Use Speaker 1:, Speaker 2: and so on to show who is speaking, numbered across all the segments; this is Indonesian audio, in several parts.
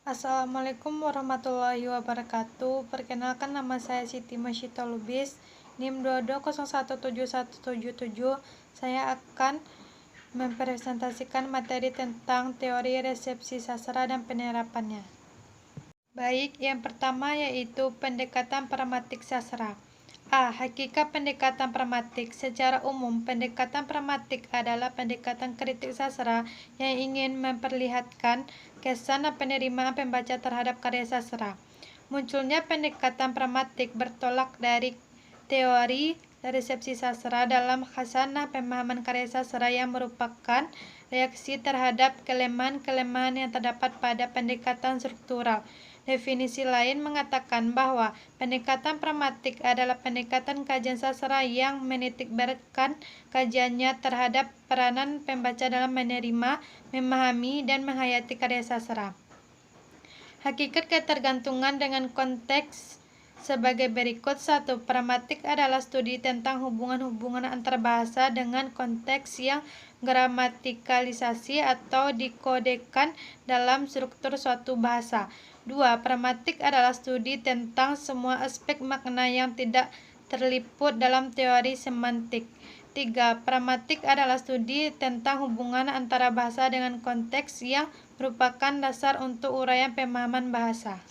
Speaker 1: Assalamualaikum warahmatullahi wabarakatuh. Perkenalkan, nama saya Siti Masyita Lubis, NIM 22017177. Saya akan mempresentasikan materi tentang teori resepsi sastra dan penerapannya. Baik, yang pertama yaitu pendekatan pragmatik sastra. Hakikat pendekatan pragmatik. Secara umum, pendekatan pragmatik adalah pendekatan kritik sastra yang ingin memperlihatkan kesan dan penerimaan pembaca terhadap karya sastra. Munculnya pendekatan pragmatik bertolak dari teori resepsi sastra dalam khasanah pemahaman karya sastra yang merupakan reaksi terhadap kelemahan-kelemahan yang terdapat pada pendekatan struktural. Definisi lain mengatakan bahwa pendekatan pragmatik adalah pendekatan kajian sastra yang menitikberatkan kajiannya terhadap peranan pembaca dalam menerima, memahami, dan menghayati karya sastra. Hakikat ketergantungan dengan konteks sebagai berikut. 1. Pragmatik adalah studi tentang hubungan-hubungan antar bahasa dengan konteks yang gramatikalisasi atau dikodekan dalam struktur suatu bahasa. 2. Pragmatik adalah studi tentang semua aspek makna yang tidak terliput dalam teori semantik. 3. Pragmatik adalah studi tentang hubungan antara bahasa dengan konteks yang merupakan dasar untuk uraian pemahaman bahasa.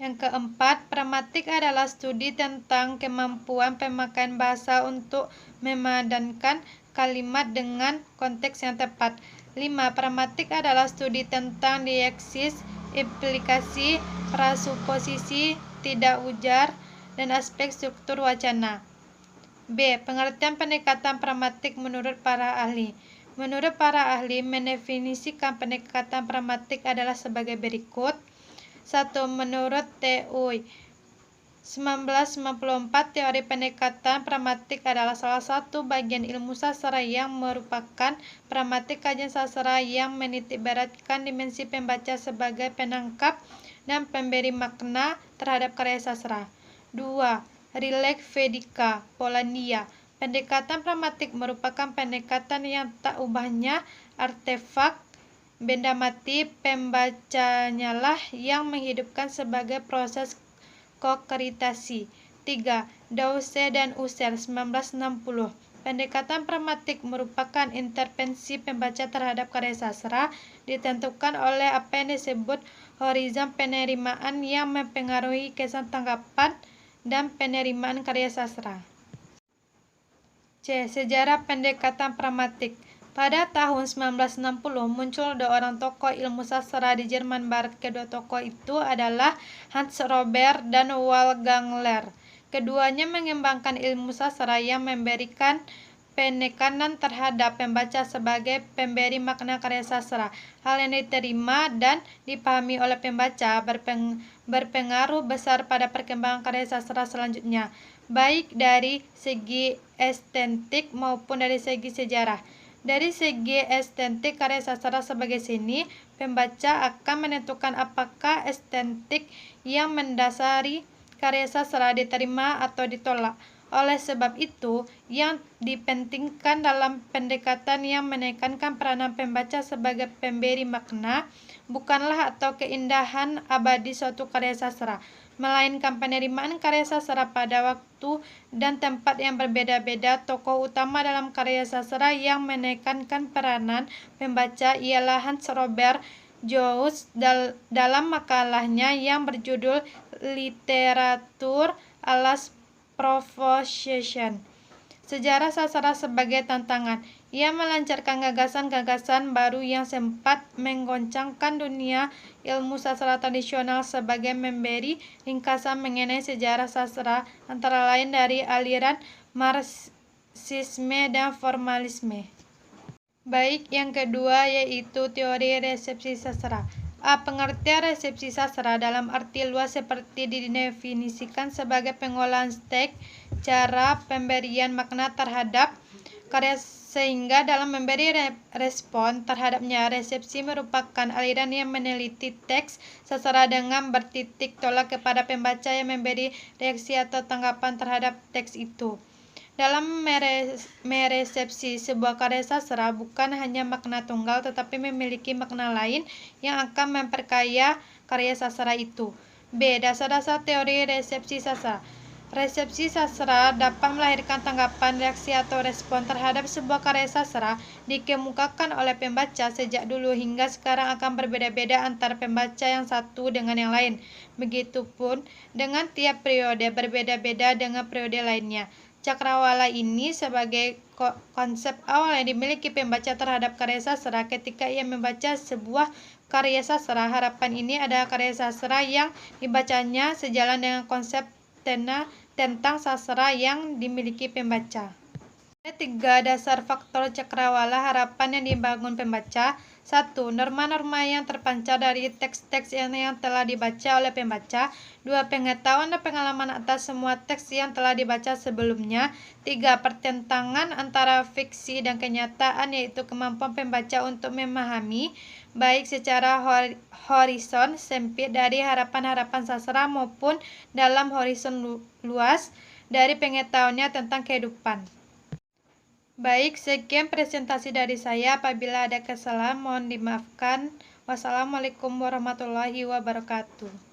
Speaker 1: Yang keempat, pragmatik adalah studi tentang kemampuan pemakaian bahasa untuk memadankan kalimat dengan konteks yang tepat. 5. Pragmatik adalah studi tentang diaksis, implikasi, prasuposisi, tidak ujar, dan aspek struktur wacana. B. Pengertian pendekatan pragmatik menurut para ahli. Menurut para ahli, mendefinisikan pendekatan pragmatik adalah sebagai berikut. 1. Menurut TUI 1994, teori pendekatan pragmatik adalah salah satu bagian ilmu sastra yang merupakan pragmatik kajian sastra yang menitikberatkan dimensi pembaca sebagai penangkap dan pemberi makna terhadap karya sastra. 2. Rilek Vedika, Polandia. Pendekatan pragmatik merupakan pendekatan yang tak ubahnya artefak benda mati pembacanyalah yang menghidupkan sebagai proses kokritasi. 3. Dause dan Husserl 1960. Pendekatan pragmatik merupakan intervensi pembaca terhadap karya sastra ditentukan oleh apa yang disebut horizon penerimaan yang mempengaruhi kesan tanggapan dan penerimaan karya sastra. C. Sejarah pendekatan pragmatik. Pada tahun 1960 muncul dua orang tokoh ilmu sastra di Jerman Barat. Kedua tokoh itu adalah Hans Robert dan Wolfgang Lehr. Keduanya mengembangkan ilmu sastra yang memberikan penekanan terhadap pembaca sebagai pemberi makna karya sastra. Hal yang diterima dan dipahami oleh pembaca berpengaruh besar pada perkembangan karya sastra selanjutnya, baik dari segi estetik maupun dari segi sejarah. Dari segi estetik karya sastra sebagai seni, pembaca akan menentukan apakah estetik yang mendasari karya sastra diterima atau ditolak. Oleh sebab itu, yang dipentingkan dalam pendekatan yang menekankan peranan pembaca sebagai pemberi makna bukanlah atau keindahan abadi suatu karya sastra, melainkan penerimaan karya sastra pada waktu dan tempat yang berbeda-beda. Tokoh utama dalam karya sastra yang menekankan peranan pembaca ialah Hans Robert Jones dalam makalahnya yang berjudul Literatur als Provocation. Sejarah sastra sebagai tantangan. Ia melancarkan gagasan-gagasan baru yang sempat menggoncangkan dunia ilmu sastra tradisional sebagai memberi ringkasan mengenai sejarah sastra, antara lain dari aliran Marxisme dan formalisme. Baik, yang kedua yaitu teori resepsi sastra. Pengertian resepsi sastra dalam arti luas seperti didefinisikan sebagai pengolahan teks, cara pemberian makna terhadap karya sehingga dalam memberi respon terhadapnya. Resepsi merupakan aliran yang meneliti teks sastra dengan bertitik tolak kepada pembaca yang memberi reaksi atau tanggapan terhadap teks itu. Dalam meresepsi sebuah karya sastra bukan hanya makna tunggal tetapi memiliki makna lain yang akan memperkaya karya sastra itu. B. Dasar-dasar teori resepsi sastra. Resepsi sastra dapat melahirkan tanggapan, reaksi, atau respon terhadap sebuah karya sastra dikemukakan oleh pembaca sejak dulu hingga sekarang akan berbeda-beda antara pembaca yang satu dengan yang lain. Begitupun dengan tiap periode berbeda-beda dengan periode lainnya. Cakrawala ini sebagai konsep awal yang dimiliki pembaca terhadap karya sastra ketika ia membaca sebuah karya sastra. Harapan ini adalah karya sastra yang dibacanya sejalan dengan konsep tentang sastra yang dimiliki pembaca. Ada 3 dasar faktor cakrawala harapan yang dibangun pembaca. 1. Norma-norma yang terpancar dari teks-teks yang telah dibaca oleh pembaca. 2. Pengetahuan dan pengalaman atas semua teks yang telah dibaca sebelumnya. 3. Pertentangan antara fiksi dan kenyataan, yaitu kemampuan pembaca untuk memahami baik secara horizon sempit dari harapan-harapan sastra maupun dalam horizon luas dari pengetahuannya tentang kehidupan. Baik, sekian presentasi dari saya. Apabila ada kesalahan mohon dimaafkan. Wassalamualaikum warahmatullahi wabarakatuh.